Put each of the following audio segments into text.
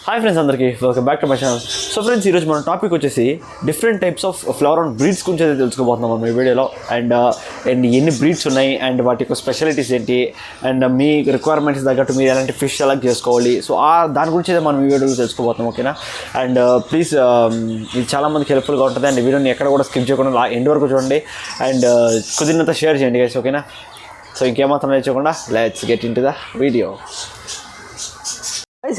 Hi friends, అందరికీ welcome back to my channel. So friends, ఈరోజు మన టాపిక్ వచ్చేసి different types of flower and breeds గురించి అయితే తెలుసుకోబోతున్నాం మనం ఈ వీడియోలో. అండ్ ఎన్ని బ్రీడ్స్ ఉన్నాయి అండ్ వాటి యొక్క స్పెషాలిటీస్ ఏంటి అండ్ మీ రిక్వైర్మెంట్స్ తగ్గట్టు మీరు ఎలాంటి ఫిష్ సెలెక్ట్ చేసుకోవాలి, సో దాని గురించి అయితే మనం ఈ వీడియోలో తెలుసుకోబోతున్నాం. ఓకేనా? అండ్ ప్లీజ్ ఇది చాలామందికి హెల్ప్ఫుల్గా ఉంటుంది. అండ్ వీడియోని ఎక్కడ కూడా స్కిప్ చేయకుండా ఎండ్ వరకు చూడండి అండ్ కుదిరినంత షేర్ చేయండి గైస్. ఓకేనా? సో ఇంకేమాత్రం నేర్చుకోకుండా let's get into the video.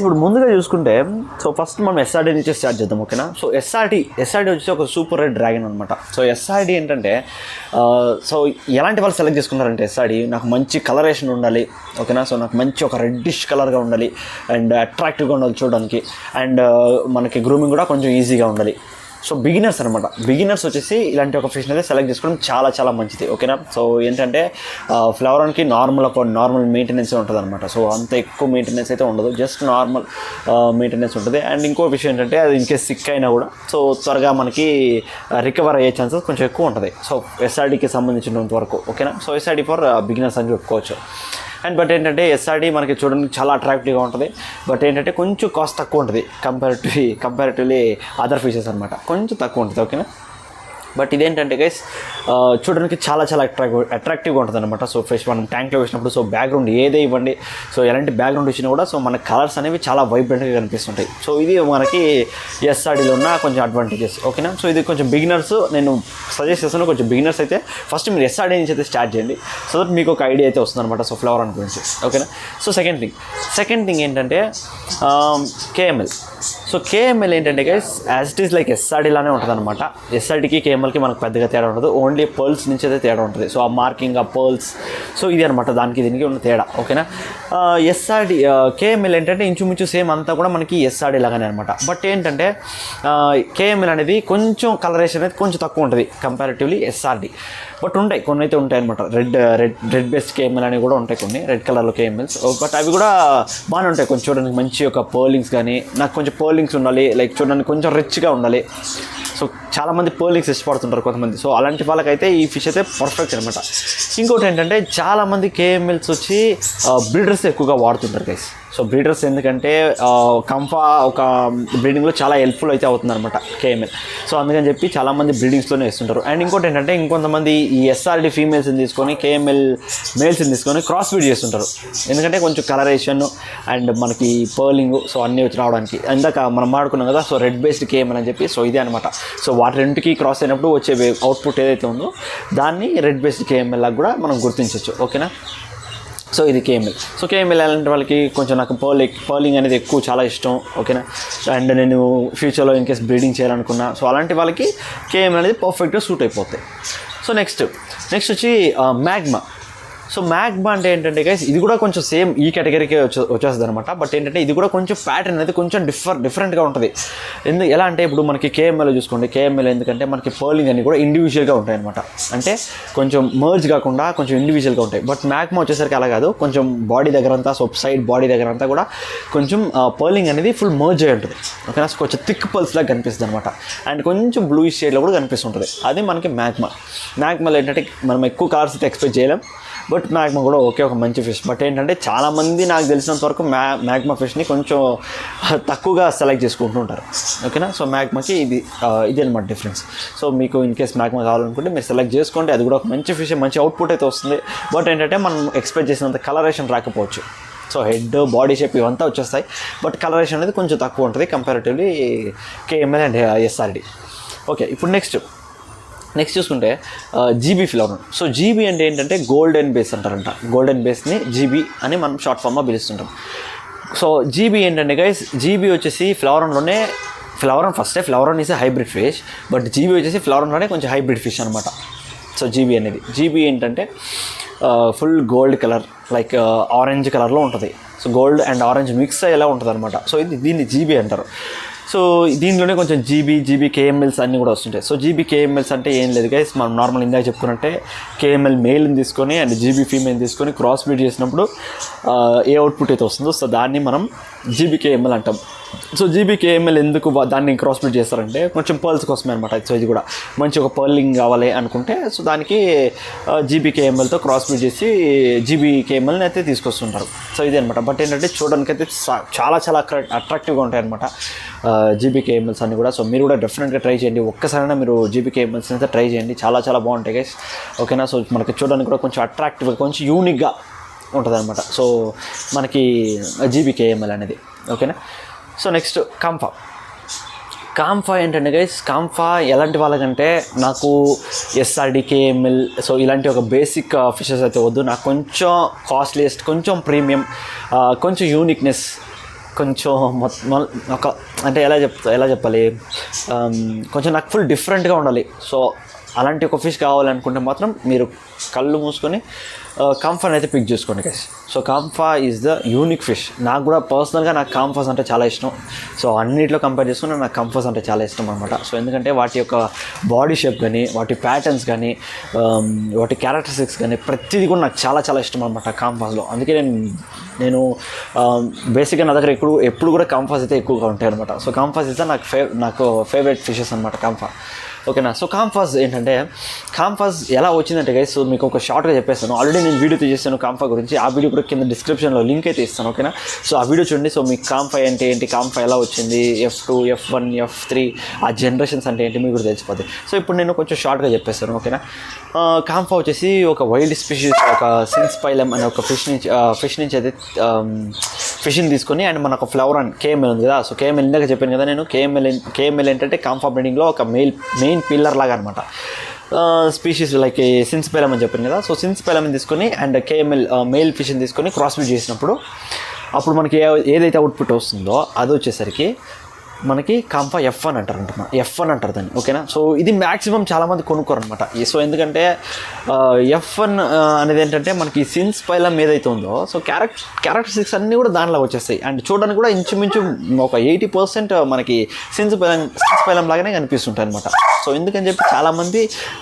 ఇప్పుడు ముందుగా చూసుకుంటే, సో ఫస్ట్ మనం ఎస్ఆర్డీ నుంచి స్టార్ట్ చేద్దాం. ఓకేనా? సో ఎస్ఆర్డీ వచ్చి ఒక సూపర్ రెడ్ డ్రాగన్ అనమాట. సో ఎస్ఆర్డీ ఏంటంటే, సో ఎలాంటి వాళ్ళు సెలెక్ట్ చేసుకున్నారంటే, ఎస్ఆర్డీ నాకు మంచి కలరేషన్ ఉండాలి. ఓకేనా? సో నాకు మంచి ఒక రెడ్డిష్ కలర్గా ఉండాలి అండ్ అట్రాక్టివ్గా ఉండాలి చూడడానికి. అండ్ మనకి గ్రూమింగ్ కూడా కొంచెం ఈజీగా ఉండాలి. సో బిగినర్స్ అనమాట. బిగినర్స్ వచ్చేసి ఇలాంటి ఒక ఫిష్ని అయితే సెలెక్ట్ చేసుకోవడం చాలా చాలా మంచిది. ఓకేనా? సో ఏంటంటే ఫ్లవరాన్కి నార్మల్ మెయింటెనెన్స్ ఉంటుంది అనమాట. సో అంత ఎక్కువ మెయింటెనెన్స్ అయితే ఉండదు, జస్ట్ నార్మల్ మెయింటెనెన్స్ ఉంటుంది. అండ్ ఇంకో విషయం ఏంటంటే, అది ఇన్కేస్ సిక్ అయినా కూడా సో త్వరగా మనకి రికవర్ అయ్యే ఛాన్సెస్ కొంచెం ఎక్కువ ఉంటుంది. సో ఎస్ఆర్డీకి సంబంధించినంత వరకు. ఓకేనా? సో ఎస్ఆర్డీ ఫర్ బిగినర్స్ అని చెప్పుకోవచ్చు. అండ్ బట్ ఏంటంటే ఎస్ఆర్డీ మనకి చూడడానికి చాలా అట్రాక్టివ్గా ఉంటుంది. బట్ ఏంటంటే కొంచెం కాస్ట్ తక్కువ ఉంటుంది కంపారిటివ్లీ అదర్ ఫిషెస్ అనమాట. కొంచెం తక్కువ ఉంటుంది. ఓకేనా? బట్ ఇదేంటంటే గైస్ చూడడానికి చాలా చాలా అట్రాక్టివ్గా ఉంటుంది అనమాట. సో ఫిష్ మనం ట్యాంక్లో వేసినప్పుడు సో బ్యాక్గ్రౌండ్ ఏదే ఇవ్వండి, సో ఎలాంటి బ్యాక్గ్రౌండ్ ఇచ్చినా కూడా సో మన కలర్స్ అనేవి చాలా వైబ్రెంట్గా కనిపిస్తుంటాయి. సో ఇది మనకి ఎస్ఆర్డీలో ఉన్న కొంచెం అడ్వాంటేజెస్. ఓకేనా? సో ఇది కొంచెం బిగినర్స్ నేను సజెస్ట్ చేస్తాను. కొంచెం బిగినర్స్ అయితే ఫస్ట్ మీరు ఎస్ఆర్డీ నుంచి అయితే స్టార్ట్ చేయండి, సో దట్ మీకు ఒక ఐడియా అయితే వస్తుంది అనమాట. సో ఫ్లవర్ గురించి. ఓకేనా? సో సెకండ్ థింగ్ ఏంటంటే కేఎంఎల్. సో కేఎంఎల్ ఏంటంటే guys as it is like ఎస్ఆర్డీలానే ఉంటుంది అనమాట. ఎస్ఆర్డీకి కేఎంఎల్కి మనకు పెద్దగా తేడా ఉండదు, ఓన్లీ పర్ల్స్ నుంచి అయితే తేడా ఉంటుంది. సో ఆ మార్కింగ్, ఆ పర్ల్స్, సో ఇది అనమాట దానికి దీనికి ఉన్న తేడా. ఓకేనా? ఎస్ఆర్డీ కేఎంఎల్ ఏంటంటే ఇంచుమించు సేమ్ అంతా కూడా మనకి ఎస్ఆర్డీ లాగానే అనమాట. బట్ ఏంటంటే కేఎంఎల్ అనేది కొంచెం కలరేషన్ అనేది కొంచెం తక్కువ ఉంటుంది కంపారిటివ్లీ ఎస్ఆర్డీ. బట్ ఉంటాయి కొన్ని అయితే ఉంటాయి అనమాట. రెడ్ బేస్డ్ కేఎంఎల్ అనేవి కూడా ఉంటాయి, కొన్ని రెడ్ కలర్లో కేఎంఎల్స్. బట్ అవి కూడా బాగానే ఉంటాయి. కొంచెం చూడడానికి మంచి ఒక పర్లింగ్స్ కానీ, నాకు కొంచెం పర్లింగ్స్ ఉండాలి, లైక్ చూడడానికి కొంచెం రిచ్గా ఉండాలి. సో చాలామంది పర్లింగ్స్ ఇష్టపడుతుంటారు కొంతమంది. సో అలాంటి వాళ్ళకైతే ఈ ఫిష్ అయితే పర్ఫెక్ట్ అనమాట. ఇంకోటి ఏంటంటే చాలామంది కేఎంఎల్స్ వచ్చి బ్రీడర్స్ ఎక్కువగా వాడుతుంటారు గైస్. సో బ్రీడర్స్ ఎందుకంటే ఒక బ్రీడింగ్లో చాలా హెల్ప్ఫుల్ అయితే అవుతుంది అనమాట కేఎంఎల్. సో అందుకని చెప్పి చాలామంది బ్రీడింగ్స్లోనే వేస్తుంటారు. అండ్ ఇంకోటి ఏంటంటే ఇంకొంతమంది ఈ ఎస్ఆర్డీ ఫీమేల్స్ని తీసుకొని కేఎంఎల్ మేల్స్ని తీసుకొని క్రాస్ బ్రీడ్ చేస్తుంటారు. ఎందుకంటే కొంచెం కలరేషన్ అండ్ మనకి పర్లింగ్ సో అన్నీ వచ్చి రావడానికి. ఇందాక మనం మాడుకున్నాం కదా, సో రెడ్ బేస్డ్ కేఎంఎల్ అని చెప్పి. సో ఇదే అనమాట. సో వాటి రెండుకి క్రాస్ అయినప్పుడు వచ్చే అవుట్పుట్ ఏదైతే ఉందో దాన్ని రెడ్ బేస్డ్ కేఎంఎల్ లాగా కూడా మనం గుర్తించవచ్చు. ఓకేనా? సో ఇది కేఎంఎల్. సో కేఎంఎల్ అలాంటి వాళ్ళకి కొంచెం నాకు పర్లింగ్ అనేది ఎక్కువ చాలా ఇష్టం. ఓకేనా? అండ్ నేను ఫ్యూచర్లో ఇన్కేస్ బ్రీడింగ్ చేయాలనుకున్నా, సో అలాంటి వాళ్ళకి కేఎంఎల్ అనేది పర్ఫెక్ట్గా సూట్ అయిపోతాయి. సో నెక్స్ట్ వచ్చి మ్యాగ్మా. సో మ్యాగ్మా అంటే ఏంటంటే గైస్ ఇది కూడా కొంచెం సేమ్ ఈ కేటగిరీకే వచ్చేస్తుంది అనమాట. బట్ ఏంటంటే ఇది కూడా కొంచెం ప్యాటర్న్ అనేది కొంచెం డిఫరెంట్గా ఉంటుంది. ఎలా అంటే ఇప్పుడు మనకి కేఎంఎల్ చూసుకోండి. కేఎంఎల్ ఎందుకంటే మనకి పర్లింగ్ అన్ని కూడా ఇండివిజువల్గా ఉంటాయి అనమాట. అంటే కొంచెం మర్జ్ కాకుండా కొంచెం ఇండివిజువల్గా ఉంటాయి. బట్ మ్యాగ్మా వచ్చేసరికి అలా కాదు, కొంచెం బాడీ దగ్గర అంతా, సో సైడ్ బాడీ దగ్గర అంతా కూడా కొంచెం పర్లింగ్ అనేది ఫుల్ మర్జ్ అయి ఉంటుంది. ఓకేనా? సో కొంచెం థిక్ పల్స్ లాగా కనిపిస్తుంది అనమాట. అండ్ కొంచెం బ్లూయిష్ షేడ్లో కూడా కనిపిస్తుంటుంది. అది మనకి మ్యాగ్మాలో ఏంటంటే మనం ఎక్కువ కలర్స్ అయితే ఎక్స్పెక్ట్ చేయలేం. బట్ మ్యాగ్మా కూడా ఒక మంచి ఫిష్. బట్ ఏంటంటే చాలామంది నాకు తెలిసినంత వరకు మ్యాగ్మా ఫిష్ని కొంచెం తక్కువగా సెలెక్ట్ చేసుకుంటూ ఉంటారు. ఓకేనా? సో మ్యాగ్మాకి ఇది అనమాట డిఫరెన్స్. సో మీకు ఇన్ కేస్ మ్యాగ్మా కావాలనుకుంటే మీరు సెలెక్ట్ చేసుకోండి. అది కూడా ఒక మంచి ఫిష్, మంచి అవుట్పుట్ అయితే వస్తుంది. బట్ ఏంటంటే మనం ఎక్స్పెక్ట్ చేసినంత కలరేషన్ రాకపోవచ్చు. సో హెడ్, బాడీ షేప్ ఇవంతా వచ్చేస్తాయి, బట్ కలరేషన్ అనేది కొంచెం తక్కువ ఉంటుంది comparatively KML and SRD. Okay, ఇప్పుడు నెక్స్ట్ చూసుకుంటే జీబీ ఫ్లవర్. సో జీబీ అంటే ఏంటంటే గోల్డెన్ బేస్ అంటారంట. గోల్డెన్ బేస్ని జీబీ అని మనం షార్ట్ ఫామ్గా పిలుస్తుంటాం. సో జీబీ ఏంటంటే గైస్, జీబీ వచ్చేసి ఫ్లవరాన్లోనే flowerhorn is hybrid fish. But GB వచ్చేసి ఫ్లవరాన్లోనే కొంచెం హైబ్రిడ్ ఫిష్ అనమాట. సో జీబీ ఏంటంటే full gold colour, like orange కలర్లో ఉంటుంది. So gold and orange mix అయ్యేలా ఉంటుంది అనమాట. సో దీన్ని జీబీ అంటారు. సో దీనిలోనే కొంచెం జీబీ కేఎంఎల్స్ అన్నీ కూడా వస్తుంటాయి. సో జీబీ కేఎంఎల్స్ అంటే ఏం లేదు గైస్, మనం నార్మల్ ఇందాక చెప్పుకున్నట్టే కేఎంఎల్ మేల్ని తీసుకొని అండ్ జీబీ ఫీమేల్ని తీసుకొని క్రాస్ బ్రీడ్ చేసినప్పుడు ఏ అవుట్పుట్ అయితే వస్తుందో సో దాన్ని మనం జీబీ కేఎంఎల్ అంటాం. సో జీబీ కేఎంఎల్ ఎందుకు దాన్ని క్రాస్ బ్రీడ్ చేస్తారంటే కొంచెం పర్ల్స్ కోసమే అనమాట. సో ఇది కూడా మంచి ఒక పర్లింగ్ కావాలి అనుకుంటే సో దానికి జీబీ కేఎంఎల్తో క్రాస్ బ్రీడ్ చేసి జీబీ కేఎంఎల్ని అయితే తీసుకొస్తుంటారు. సో ఇదే అనమాట. బట్ ఏంటంటే చూడడానికి అయితే చాలా చాలా అట్రాక్టివ్గా ఉంటాయి అనమాట జీబీ కేఎంఎల్స్ అన్నీ కూడా. సో మీరు కూడా డెఫినెట్గా ట్రై చేయండి, ఒక్కసారైనా మీరు జీబీ కేఎంఎల్స్ అయితే ట్రై చేయండి, చాలా చాలా బాగుంటాయి గైస్. ఓకేనా. సో మనకి చూడడానికి కూడా కొంచెం అట్రాక్టివ్గా కొంచెం యూనిక్గా ఉంటుంది అనమాట సో మనకి జీబీ కేఎంఎల్ అనేది. ఓకేనా. సో నెక్స్ట్ కాంఫా ఏంటంటే గైస్, కాంఫా ఎలాంటి వాళ్ళకంటే నాకు ఎస్ఆర్డి కేఎంఎల్ సో ఇలాంటి ఒక బేసిక్ ఫిషెస్ అయితే వద్దు, నాకు కొంచెం కాస్ట్లీయెస్ట్, కొంచెం ప్రీమియం, కొంచెం యూనిక్నెస్, కొంచెం ఒక అంటే ఎలా చెప్పాలి, కొంచెం నాకు ఫుల్ డిఫరెంట్గా ఉండాలి. సో అలాంటి ఒక ఫిష్ కావాలనుకుంటే మాత్రం మీరు కళ్ళు మూసుకొని కాంఫాని అయితే పిక్ చేసుకోండి guys. So kamfa is the unique fish. నాకు కూడా పర్సనల్గా నాకు కాంఫాస్ అంటే చాలా ఇష్టం. సో అన్నిట్లో కంపేర్ చేసుకుని నాకు కాంఫాస్ అంటే చాలా ఇష్టం అనమాట. సో ఎందుకంటే వాటి యొక్క బాడీ షేప్ కానీ, వాటి ప్యాటర్న్స్ కానీ, వాటి క్యారెక్టరిస్టిక్స్ కానీ ప్రతిదీ కూడా నాకు చాలా చాలా ఇష్టం అనమాట కాంఫాస్లో. అందుకే నేను బేసిక్గా నా దగ్గర ఎప్పుడు కూడా కాంఫాస్ అయితే ఎక్కువగా ఉంటాయి అనమాట. సో కాంఫాస్ ఇస్తే నాకు ఫేవరెట్ ఫిషెస్ అనమాట కాంఫా. ఓకేనా. సో కాంఫాస్ ఏంటంటే, కాంఫాస్ ఎలా వచ్చిందంటే గైస్, సో మీకు ఒక షార్ట్గా చెప్పేస్తాను. ఆల్రెడీ నేను వీడియో తీసేస్తాను కాంఫా గురించి, ఆ వీడియో కూడా కింద డిస్క్రిప్షన్లో లింక్ అయితే ఇస్తాను. ఓకేనా. సో ఆ వీడియో చూడండి. సో మీకు కాంఫా అంటే ఏంటి, కాంఫా ఎలా వచ్చింది, F2, F1, F3 ఆ జనరేషన్స్ అంటే ఏంటి మీకు కూడా తెలిసిపోతుంది. సో ఇప్పుడు నేను కొంచెం షార్ట్గా చెప్పేస్తాను. ఓకేనా. కాంఫా వచ్చేసి ఒక వైల్డ్ స్పీషీస్, ఒక సిన్స్పైలం అనే ఒక ఫిష్ నుంచి అయితే ఫిష్ని తీసుకొని అండ్ మన ఒక ఫ్లవర్ అండ్ కేఎంఎల్ ఉంది కదా. సో కేఎంఎల్ ఇందాక చెప్పాను కదా నేను, కేఎంఎల్ ఏంటంటే కాంఫా బ్రీడింగ్లో ఒక మెయిన్ పిల్లర్ లాగా అనమాట. స్పీషీస్ లైక్ సిన్స్పైలం అని చెప్పాను కదా. సో సిన్స్పైలం తీసుకొని అండ్ కేఎంఎల్ మెయిల్ ఫిష్ని తీసుకొని క్రాస్ బ్రీడ్ చేసినప్పుడు అప్పుడు మనకి ఏదైతే అవుట్పుట్ వస్తుందో అది వచ్చేసరికి మనకి కాంఫా F1 F1 అంటారు దాన్ని. ఓకేనా. సో ఇది మ్యాక్సిమం చాలామంది కొనుక్కోరు అనమాట. సో ఎందుకంటే F1 అనేది ఏంటంటే మనకి సిన్స్పైలం ఏదైతే ఉందో సో క్యారెక్టరిస్టిక్స్ అన్నీ కూడా దానిలో వచ్చేస్తాయి అండ్ చూడడానికి కూడా ఇంచుమించు ఒక 80% మనకి సిన్స్పైలం లాగానే కనిపిస్తుంటాయి అనమాట. సో ఎందుకని చెప్పి చాలామంది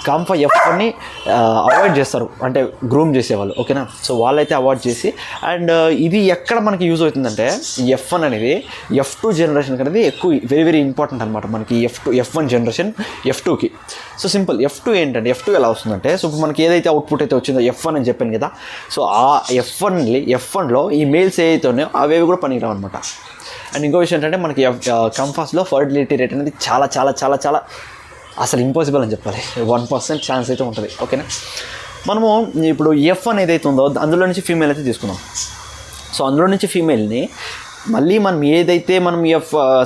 కాంఫా F1ని అవాయిడ్ చేస్తారు, అంటే గ్రూమ్ చేసేవాళ్ళు. ఓకేనా. సో వాళ్ళైతే అవాయిడ్ చేసి అండ్ ఇది ఎక్కడ మనకి యూజ్ అవుతుందంటే F1 అనేది F2 జనరేషన్ అనేది ఎక్కువ వెరీ వెరీ ఇంపార్టెంట్ అనమాట మనకి. F1 generation F2కి. So simple. F2 ఏంటంటే, F2 ఎలా వస్తుందంటే, సో ఇప్పుడు మనకి ఏదైతే అవుట్పుట్ అయితే వచ్చిందో F1 అని చెప్పాను కదా. సో ఆ F1లో ఈ మేల్స్ ఏదైతే ఉన్నాయో అవేవి కూడా పనికిరావు అనమాట. అండ్ ఇంకో విషయం ఏంటంటే మనకి కాంఫాస్లో ఫర్టిలిటీ రేట్ అనేది చాలా చాలా చాలా చాలా అసలు ఇంపాసిబుల్ అని చెప్పాలి. 1% ఛాన్స్ అయితే ఉంటుంది. ఓకేనా. మనము ఇప్పుడు F1 ఏదైతే ఉందో అందులో నుంచి ఫీమేల్ అయితే తీసుకుందాం. సో అందులో నుంచి ఫీమేల్ని మళ్ళీ మనం ఏదైతే మనం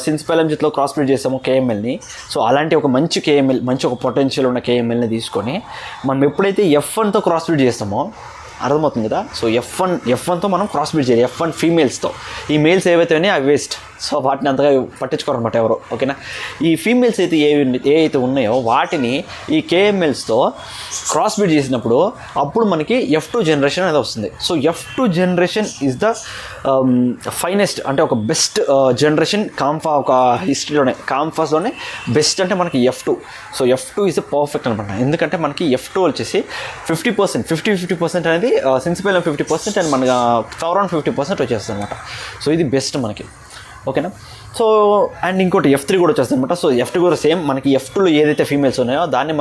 సిన్స్పైలం జట్లో క్రాస్ బ్రీడ్ చేస్తామో కేఎంఎల్ని, సో అలాంటి ఒక మంచి కేఎంఎల్, మంచి ఒక పొటెన్షియల్ ఉన్న కేఎంఎల్ని తీసుకొని మనం ఎప్పుడైతే F1తో క్రాస్ బ్రీడ్ చేస్తామో అర్థమవుతుంది కదా. సో F1తో మనం క్రాస్ బ్రీడ్ చేయాలి, F1 ఫీమేల్స్తో. ఈ మేల్స్ ఏవైతే ఉన్నాయో అవి వేస్ట్. సో వాటిని అంతగా పట్టించుకోరనమాట ఎవరు. ఓకేనా. ఈ ఫీమేల్స్ అయితే ఏవైతే ఉన్నాయో వాటిని ఈ కేఎంఎల్స్తో క్రాస్ బ్రీడ్ చేసినప్పుడు అప్పుడు మనకి F2 జనరేషన్ అనేది వస్తుంది. So F2 generation is the finest, అంటే ఒక బెస్ట్ జనరేషన్ కాంఫా ఒక హిస్టరీలోనే, కాంఫాస్లోనే బెస్ట్ అంటే మనకి F2. So F2 is the perfect అనమాట. ఎందుకంటే మనకి F2 వచ్చేసి 50% అనేది సిన్స్పైలం 50% అండ్ మనకి ఫ్లవరాన్ 50% వచ్చేస్తుంది అనమాట. సో ఇది బెస్ట్ మనకి. ఓకేనా. సో అండ్ ఇంకోటి F3 కూడా వచ్చేస్తుంది అనమాట. సో F2 కూడా సేమ్, మనకి F2లో ఏదైతే ఫీమేల్స్ ఉన్నాయో దాన్ని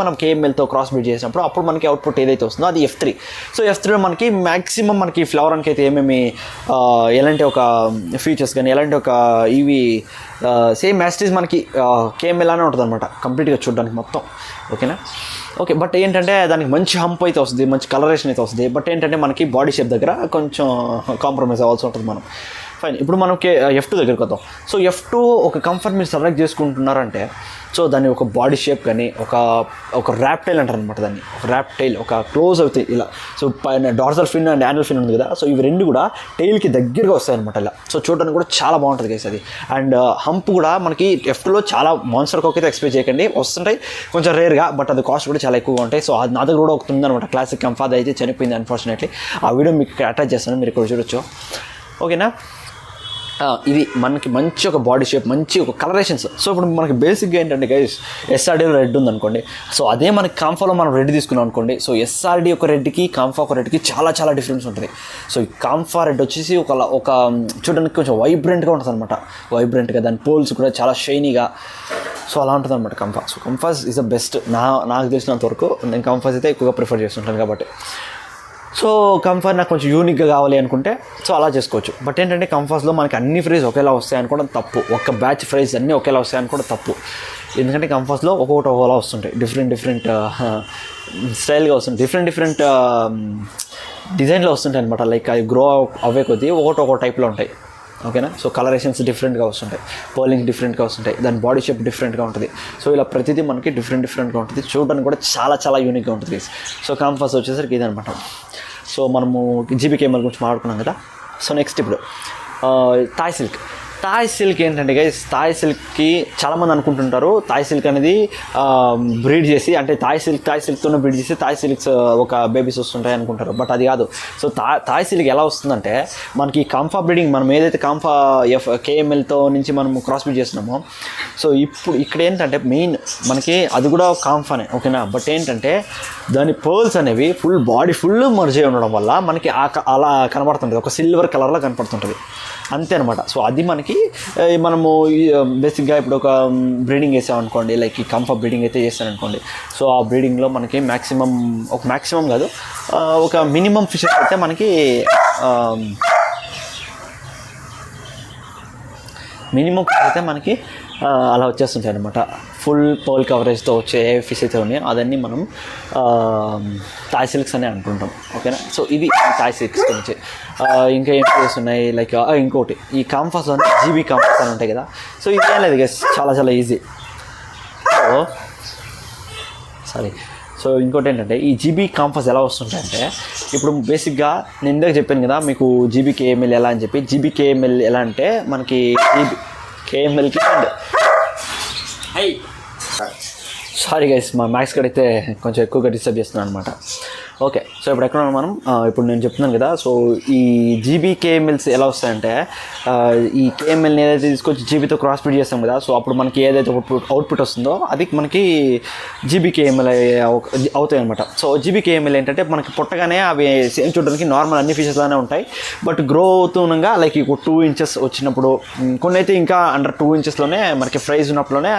మనం కేఎంఎల్తో క్రాస్ బ్రీడ్ చేసినప్పుడు అప్పుడు మనకి అవుట్పుట్ ఏదైతే వస్తుందో అది F3. సో F3లో మనకి మ్యాక్సిమం మనకి ఫ్లవరాన్కి అయితే ఏమేమి ఎలాంటి ఒక ఫీచర్స్ కానీ ఎలాంటి ఒక ఇవి సేమ్ యాస్టీస్ మనకి కేఎంఎల్ అనే ఉంటుంది అనమాట కంప్లీట్గా చూడడానికి మొత్తం. ఓకేనా. ఓకే. బట్ ఏంటంటే దానికి మంచి హంప్ అయితే వస్తుంది, మంచి కలరేషన్ అయితే వస్తుంది. బట్ ఏంటంటే మనకి బాడీ షేప్ దగ్గర కొంచెం కాంప్రమైజ్ అవ్వాల్సి ఉంటుంది మనం. ఫైన్. ఇప్పుడు మనం F2 దగ్గరికి వద్దాం. సో F2 ఒక కంఫర్ట్ మీరు సెలెక్ట్ చేసుకుంటున్నారంటే సో దాన్ని ఒక బాడీ షేప్ కానీ ఒక ర్యాప్ టైల్ అంటారు అనమాట. దాన్ని ఒక ర్యాప్ టైల్, ఒక క్లోజ్ అవుతాయి ఇలా. సో పైన డార్సల్ ఫిన్ అండ్ యాన్యువల్ ఫిన్ ఉంది కదా. సో ఇవి రెండు కూడా టైల్కి దగ్గరగా వస్తాయి అనమాట ఇలా. సో చూడడానికి కూడా చాలా బాగుంటుంది గైస్ అది. అండ్ హంప్ కూడా మనకి F2లో చాలా మాన్స్టర్ కోక్ అయితే ఎక్స్పెక్ట్ చేయకండి, వస్తుంటాయి కొంచెం రేర్గా, బట్ అది కాస్ట్ కూడా చాలా ఎక్కువగా ఉంటాయి. సో అది నా దగ్గర కూడా ఒకటి ఉందన్నమాట, క్లాసిక్ కంఫా. అది అయితే చనిపోయింది అన్ఫార్చునేట్లీ. ఆ వీడియో మీకు అటాచ్ చేస్తాను, మీరు ఇక్కడ చూడొచ్చు. ఓకేనా. ఇది మనకి మంచి ఒక బాడీ షేప్, మంచి ఒక కలరేషన్స్. సో ఇప్పుడు మనకి బేసిక్గా ఏంటంటే గైస్ ఎస్ఆర్డీలో రెడ్ ఉందనుకోండి, సో అదే మనకి కాంఫాలో మనం రెడ్ తీసుకున్నాం అనుకోండి, సో ఎస్ఆర్డీ ఒక రెడ్కి కాంఫా ఒక రెడ్కి చాలా చాలా డిఫరెన్స్ ఉంటుంది. సో ఈ కాంఫా రెడ్ వచ్చేసి ఒక చూడడానికి కొంచెం వైబ్రెంట్గా ఉంటుంది అనమాట, వైబ్రెంట్గా, దాని పోల్స్ కూడా చాలా షైనీగా, సో అలా ఉంటుంది అనమాట kamfa. So kamfas is the best. నాకు తెలిసినంత వరకు నేను కంఫాస్ అయితే ఎక్కువగా ప్రిఫర్ చేస్తుంటాను కాబట్టి. సో కంఫర్ట్ నాకు కొంచెం యూనిక్గా కావాలి అనుకుంటే సో అలా చేసుకోవచ్చు. బట్ ఏంటంటే కంఫర్ట్స్లో మనకి అన్ని ఫ్రైస్ ఒకేలా వస్తాయి అనుకోవడం తప్పు, ఒక బ్యాచ్ ఫ్రైస్ అన్నీ ఒకేలా వస్తాయి అనుకోవడం తప్పు. ఎందుకంటే కంఫర్ట్స్లో ఒక్కొక్కటి ఒకలా వస్తుంటాయి, డిఫరెంట్ స్టైల్గా వస్తుంటాయి, డిఫరెంట్ డిజైన్లో వస్తుంటాయి అనమాట. లైక్ అవి గ్రో అవే కొద్దీ ఒక్కొక్క టైప్లో ఉంటాయి. ఓకేనా. సో కలరేషన్స్ డిఫరెంట్గా వస్తుంటాయి, పర్లింగ్స్ డిఫరెంట్గా వస్తుంటాయి, దాని బాడీ షేప్ డిఫరెంట్గా ఉంటుంది. సో ఇలా ప్రతిదీ మనకి డిఫరెంట్గా ఉంటుంది, చూడడానికి కూడా చాలా యూనిక్గా ఉంటుంది. సో కంఫర్ట్స్ వచ్చేసరికి ఇదనమాట. సో మనము జీబీకేఎంఎల్ గురించి మాట్లాడుకున్నాం కదా. సో నెక్స్ట్ ఇప్పుడు థాయ్ సిల్క్ ఏంటంటే గైస్, థాయ్ సిల్క్కి చాలామంది అనుకుంటుంటారు థాయ్ సిల్క్ అనేది బ్రీడ్ చేసి, అంటే థాయ్ సిల్క్తోనే బ్రీడ్ చేసి థాయ్ సిల్క్స్ ఒక బేబీస్ వస్తుంటాయి అనుకుంటారు. బట్ అది కాదు. సో థాయ్ సిల్క్ ఎలా వస్తుందంటే మనకి కాంఫా బ్రీడింగ్, మనం ఏదైతే కాంఫా కేఎంఎల్తో నుంచి మనం క్రాస్ బ్రీడ్ చేస్తున్నామో, సో ఇక్కడ ఏంటంటే మెయిన్ మనకి అది కూడా కాంఫానే, ఓకేనా. బట్ ఏంటంటే దాని పర్ల్స్ అనేవి బాడీ ఫుల్ మర్జ్ అయి ఉండడం వల్ల మనకి అలా కనబడుతుంటుంది, ఒక సిల్వర్ కలర్లో కనపడుతుంటుంది, అంతే అనమాట. సో అది మనకి మనము బేసిక్గా ఇప్పుడు ఒక బ్రీడింగ్ వేసామనుకోండి, లైక్ ఈ కంఫా బ్రీడింగ్ అయితే చేస్తాననుకోండి, సో ఆ బ్రీడింగ్లో మనకి మ్యాక్సిమం కాదు, ఒక మినిమం ఫిషెస్ అయితే మనకి అలా వచ్చేస్తుంటాయి అనమాట. ఫుల్ పర్ల్ కవరేజ్తో వచ్చే ఏ ఫిష్ అయితే ఉన్నాయో అదన్నీ మనం థాయ్ సిల్క్స్ అని అంటుంటాం, ఓకేనా. సో ఇది థాయ్ సిల్క్స్ గురించి. ఇంకా ఏం ఫిషెస్ ఉన్నాయి, లైక్ ఇంకోటి ఈ కాంఫాస్ అని జీబీ కాంఫాస్ అని ఉంటాయి కదా. సో ఇది ఏం లేదు గైస్, చాలా ఈజీ. సో ఇంకోటి ఏంటంటే ఈ జీబీ కాంఫాస్ ఎలా వస్తుంటాయంటే, ఇప్పుడు బేసిక్గా నేను ఇందాక చెప్పాను కదా మీకు జీబీకేఎంఎల్ ఎలా అని చెప్పి. జీబీకేఎంఎల్ ఎలా అంటే మనకి కేఎంఎల్కి సారీ గైస్, మా మ్యాక్స్ గడ్ అయితే కొంచెం ఎక్కువగా డిస్టర్బ్ చేస్తున్నాను అనమాట. ఓకే. సో ఇప్పుడు ఎక్కడ మనం ఇప్పుడు నేను చెప్తున్నాను కదా. సో ఈ జీబీకేఎంఎల్స్ ఎలా వస్తాయంటే, ఈ కేఎంఎల్ని ఏదైతే తీసుకొచ్చి జీబీతో క్రాస్ బ్రీడ్ చేస్తాం కదా, సో అప్పుడు మనకి ఏదైతే అవుట్పుట్ వస్తుందో అది మనకి జీబీకేఎంఎల్ అవుతాయి అనమాట. సో జీబీకేఎంఎల్ ఏంటంటే మనకి పుట్టగానే అవి సేమ్ చూడడానికి నార్మల్ అన్ని ఫిషెస్లానే ఉంటాయి. బట్ గ్రో అవుతుండగా లైక్ 2 inches వచ్చినప్పుడు, కొన్ని అయితే ఇంకా అండర్ 2 inchesలోనే మనకి ప్రైజ్ ఉన్నప్పుడులోనే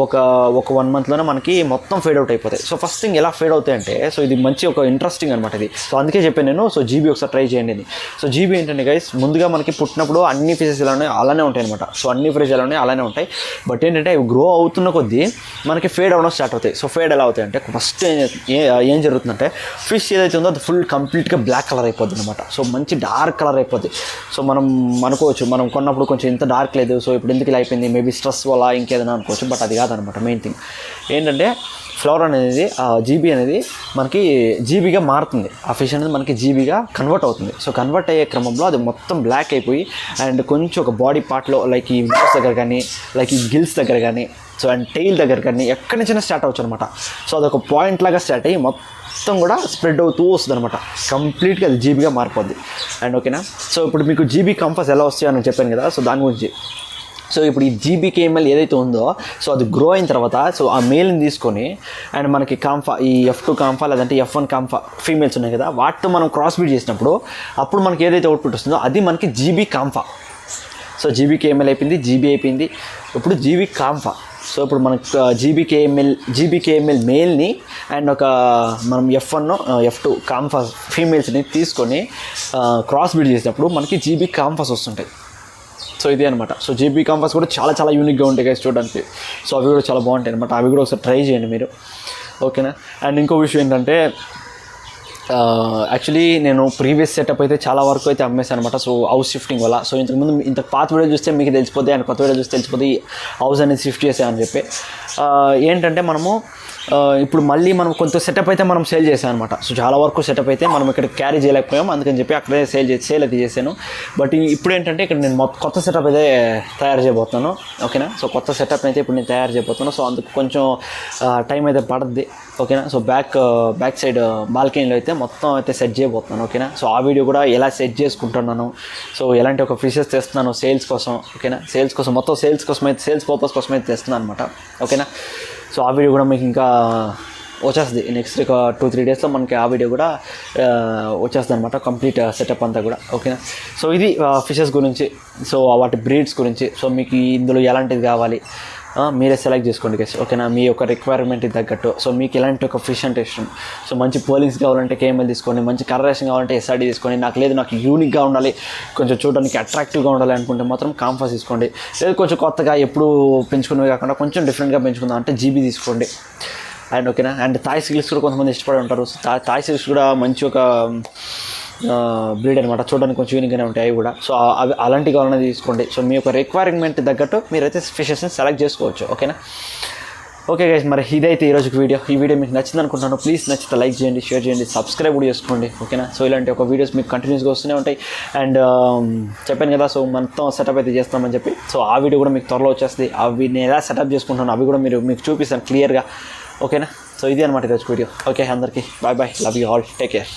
ఒక 1 monthలోనే మనకి మొత్తం ఫేడ్ అవుట్ అయిపోతాయి. సో ఫస్ట్ థింగ్ ఎలా ఫేడ్ అవుతాయి అంటే, సో ఇది మంచి ఒక ఇంట్రెస్టింగ్ అనమాట ఇది. సో అందుకే చెప్పాను నేను, సో జీబీ ఒకసారి ట్రై చేయండి అని. సో జీబీ ఏంటంటే గైస్, ముందుగా మనకి పుట్టినప్పుడు అన్ని ఫిషెస్ అలానే ఉంటాయి అనమాట. సో అన్ని ఫిషెస్ అలానే ఉంటాయి. బట్ ఏంటంటే అవి గ్రో అవుతున్న కొద్దీ మనకి ఫేడ్ అవ్వడం స్టార్ట్ అవుతాయి. సో ఫేడ్ ఎలా అవుతాయి అంటే, ఫస్ట్ ఏం జరుగుతుందంటే ఫిష్ ఏదైతే ఉందో అది కంప్లీట్గా బ్లాక్ కలర్ అయిపోద్ది అనమాట. సో మంచి డార్క్ కలర్ అయిపోద్ది. సో మనం అనుకోవచ్చు, మనం కొన్నప్పుడు కొంచెం ఇంత డార్క్ లేదు, సో ఇప్పుడు ఎందుకు ఇలా అయిపోయింది, మేబీ స్ట్రెస్ వల్ల ఇంకేదైనా అనుకోవచ్చు. బట్ అది కాదనమాట. మెయిన్ థింగ్ ఏంటంటే ఫ్లవర్ అనేది జీబీ అనేది మనకి జీబీగా మారుతుంది. ఆ ఫిష్ అనేది మనకి జీబీగా కన్వర్ట్ అవుతుంది. సో కన్వర్ట్ అయ్యే క్రమంలో అది మొత్తం బ్లాక్ అయిపోయి అండ్ కొంచెం ఒక బాడీ పార్ట్లో లైక్ ఈ విండోస్ దగ్గర కానీ, లైక్ ఈ గిల్స్ దగ్గర కానీ, సో అండ్ టెయిల్ దగ్గర కానీ ఎక్కడి నుంచైనా స్టార్ట్ అవచ్చు అనమాట. సో అదొక పాయింట్ లాగా స్టార్ట్ అయ్యి మొత్తం కూడా స్ప్రెడ్ అవుతూ వస్తుంది అనమాట. కంప్లీట్గా అది జీబీగా మారిపోద్ది. అండ్ ఓకేనా. సో ఇప్పుడు మీకు జీబీ కంఫర్ట్స్ ఎలా వస్తాయో అని చెప్పాను కదా. సో దాని గురించి, సో ఇప్పుడు ఈ జీబీకేఎంఎల్ ఏదైతే ఉందో, సో అది గ్రో అయిన తర్వాత సో ఆ మేల్ని తీసుకొని అండ్ మనకి కాంఫా, ఈ F2 కాంఫా లేదంటే F1 కాంఫా ఫీమేల్స్ ఉన్నాయి కదా, వాటితో మనం క్రాస్ బ్రీడ్ చేసినప్పుడు అప్పుడు మనకి ఏదైతే అవుట్పుట్ వస్తుందో అది మనకి జీబీ కాంఫా. సో జీబీకేఎంఎల్ అయిపోయింది, జీబీ అయిపోయింది, ఇప్పుడు జీబీ కాంఫా. సో ఇప్పుడు మనకి జీబీకేఎంఎల్ మేల్ని అండ్ ఒక మనం F1 F2 కాంఫా ఫీమేల్స్ని తీసుకొని క్రాస్ బ్రీడ్ చేసినప్పుడు మనకి జీబీ కాంఫాస్ వస్తుంటాయి. సో ఇది అనమాట. సో జీబీ కాంఫాస్ కూడా చాలా యూనిక్గా ఉంటాయి గైస్ చూడడానికి. సో అవి కూడా చాలా బాగుంటాయి అనమాట. అవి కూడా ఒకసారి ట్రై చేయండి మీరు, ఓకేనా. అండ్ ఇంకో విషయం ఏంటంటే, యాక్చువల్లీ నేను ప్రీవియస్ సెటప్ అయితే చాలా వరకు అయితే అమ్మేసాను అనమాట. సో హౌస్ షిఫ్టింగ్ వల్ల. సో ఇంత పాత వీడియో చూస్తే మీకు తెలిసిపోతే అండ్ కొత్త వీడియో చూస్తే తెలిసిపోతే హౌస్ అనేది షిఫ్ట్ చేసామని చెప్పి ఏంటంటే మనము ఇప్పుడు మళ్ళీ మనం కొంత సెటప్ అయితే మనం సేల్ చేసాం అనమాట. సో చాలా వరకు సెటప్ అయితే మనం ఇక్కడ క్యారీ చేయలేకపోయాం, అందుకని చెప్పి అక్కడే సేల్ అయితే చేశాను. బట్ ఇప్పుడు ఏంటంటే ఇక్కడ నేను కొత్త సెటప్ అయితే తయారు చేయబోతున్నాను, ఓకేనా. సో కొత్త సెటప్ అయితే ఇప్పుడు నేను తయారు చేయబోతున్నాను. సో అందుకు కొంచెం టైం అయితే పడుద్ది. ఓకేనా. సో బ్యాక్ సైడ్ బాల్కనీలో అయితే మొత్తం అయితే సెట్ చేయబోతున్నాను. ఓకేనా. సో ఆ వీడియో కూడా ఎలా సెట్ చేసుకుంటున్నాను, సో ఎలాంటి ఒక ఫిషెస్ తెస్తున్నాను సేల్స్ కోసం. ఓకేనా. సేల్స్ కోసం మొత్తం సేల్స్ పర్పస్ కోసం అయితే తెస్తున్నాను అనమాట. ఓకేనా. సో ఆ వీడియో కూడా మీకు ఇంకా వచ్చేస్తుంది నెక్స్ట్ ఒక 2-3 డేస్లో మనకి ఆ వీడియో కూడా వచ్చేస్తుంది అనమాట, కంప్లీట్ సెటప్ అంతా కూడా. ఓకేనా. సో ఇది ఫిషెస్ గురించి, సో వాటి బ్రీడ్స్ గురించి. సో మీకు ఇందులో ఎలాంటిది కావాలి మీరే సెలెక్ట్ చేసుకోండి గైస్. ఓకేనా. మీ యొక్క రిక్వైర్మెంట్కి తగ్గట్టు. సో మీకు ఎలాంటి ఒక ఫిష్ అంటే ఇష్టం, సో మంచి పోలింగ్స్ కావాలంటే కేఎంఎల్ తీసుకోండి, మంచి కలరేషన్ కావాలంటే ఎస్ఆర్డి తీసుకోండి, నాకు యూనిక్గా ఉండాలి, కొంచెం చూడడానికి అట్రాక్టివ్గా ఉండాలి అనుకుంటే మాత్రం కాంఫాస్ తీసుకోండి. లేదు కొంచెం కొత్తగా ఎప్పుడు పెంచుకునేవి కాకుండా కొంచెం డిఫరెంట్గా పెంచుకుందాం అంటే జీబీ తీసుకోండి. అండ్ ఓకేనా. అండ్ థాయ్ సిల్క్స్ కూడా కొంతమంది ఇష్టపడి ఉంటారు. సో థాయ్ సిల్క్స్ కూడా మంచి ఒక బ్రీడ్ అనమాట, చూడడానికి కొంచెం యూనిక్గానే ఉంటాయి అవి కూడా. సో అవి అలాంటివి కావాలన్నా తీసుకోండి. సో మీ యొక్క రిక్వైర్మెంట్ తగ్గట్టు మీరైతే ఫిషెస్ని సెలెక్ట్ చేసుకోవచ్చు. ఓకేనా. ఓకే గైస్, మరి ఇదైతే ఈరోజుకి వీడియో. ఈ వీడియో మీకు నచ్చింది అనుకుంటున్నాను. ప్లీజ్ నచ్చితే లైక్ చేయండి, షేర్ చేయండి, సబ్స్క్రైబ్ కూడా చేసుకోండి. ఓకేనా. సో ఇలాంటి ఒక వీడియోస్ మీకు కంటిన్యూస్గా వస్తూనే ఉంటాయి. అండ్ చెప్పాను కదా, సో మొత్తం సెటప్ అయితే చేస్తామని చెప్పి. సో ఆ వీడియో కూడా మీకు త్వరలో వచ్చేస్తుంది. అవి నేను ఎలా సెటప్ చేసుకుంటాను అవి కూడా మీకు చూపిస్తాను క్లియర్గా. ఓకేనా. సో ఇది అనమాట ఈరోజు వీడియో. ఓకే అందరికీ bye, love you all, take care.